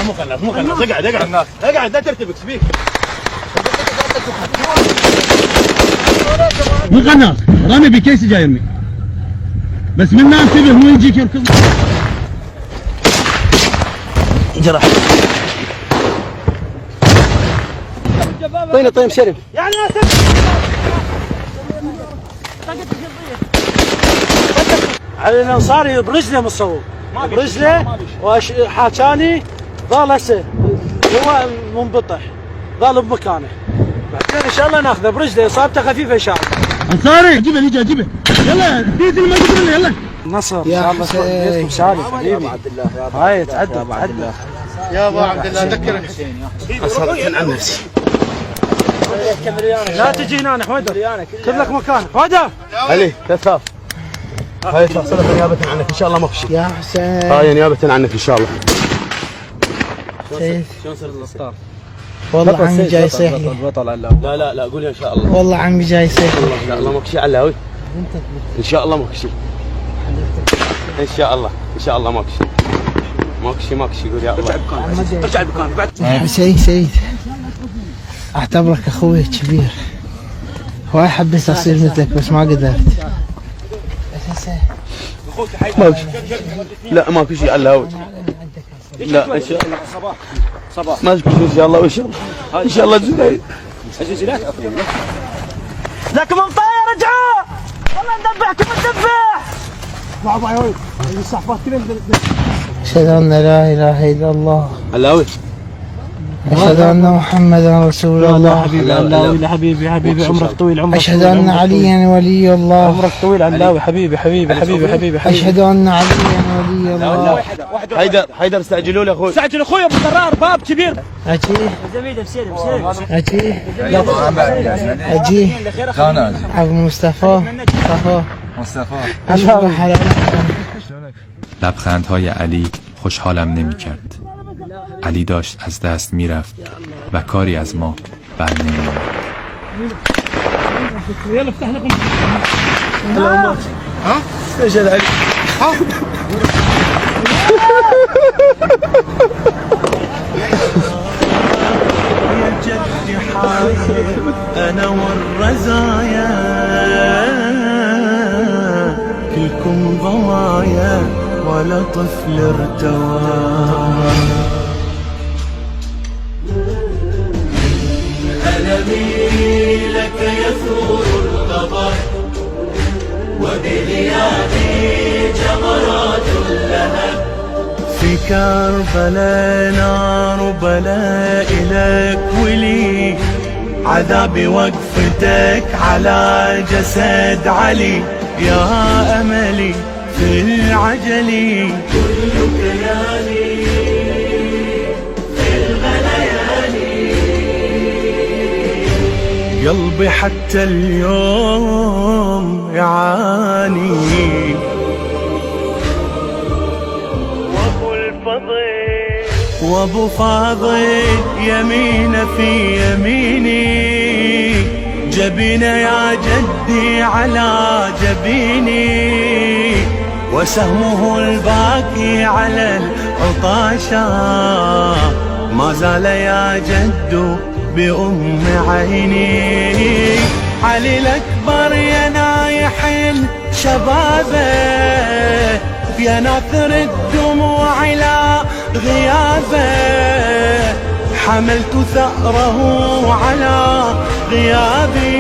مو خناس اقعد لا ترتبك سبيك. مو خناس رامي بكيس جاي يرمي بس من ما انتبه مو يجيك يركض. جرح. طيب شرف يعني علي الانصاري برجله مصوب برجله وحاكاني ظل هسه هو منبطح ظل بمكانه بعدين ان شاء الله ناخذه برجله اصابته خفيفه ان شاء الله. انصاري جيبه نجي جيبه يلا بيت المجد يلا. نصر ان شاء الله بيتكم سالم حبيبي. هاي تعدى يا ابو عبد الله ذكرك اصرت عن نفسي. لا تجي هنا حويدر خذ لك مكان حويدر. علي لا تخاف. هاي صرت نيابة عنك ان شاء الله ماكو شيء. يا حسين هاي نيابة عنك ان شاء الله. شلون صرت الاسطار؟ والله عمي جاي يصيح لي. لا قول ان شاء الله. والله عمي جاي يصيح لي. ان شاء الله ماكو شيء علاوي. ان شاء الله ماكو شيء. ان شاء الله ماكو شيء. ماكو شيء قول يا الله. ارجع بمكانك. سيد اعتبرك اخوي كبير. هواي حبيت اصير مثلك بس ما قدرت. ماكو شيء. لا ماكو شيء علاوي. لا ان شاء الله صباح ما تكون ان شاء الله وان شاء الله ان شاء الله زين. لكم مطايا رجعوا والله ندبحكم ندبح. اشهد ان لا اله الا الله. علاوي اشهد ان محمدا رسول الله. حبيبي علاوي حبيبي عمرك طويل عمرك. اشهد ان عليا ولي الله. عمرك طويل علاوي حبيبي اشهد ان عليا ولي الله. حيدر استعجلوا لي اخوي. استعجل اخوي ابو قرار باب كبير. اجي ابو مصطفى لبخندهای علی خوشحالم نمی کرد. علی داشت از دست می رفت و کاری از ما بر نمی آمد. يلا افتح لكم. ها؟ ايش هذا؟ ها؟ يا جدي حايل انا والرزايا كلكم ضوايا ولا طفل ارتوى. ألمي لك يثور الغضب وبليادي جمرات اللهب. في كربلاء نار بلاء لك ولي عذاب وقفتك على جسد علي. يا أملي في العجل كل كياني في الغلياني. قلبي حتى اليوم يعاني. وابو فاضل يمين في يميني جبينه يا جدي على جبيني وسهمه الباقي على العطاشة ما زال يا جد بأم عيني. علي الأكبر يا نايح الشبابه يا ناثر الدموع إلى غيابه حملت ثأره على غيابي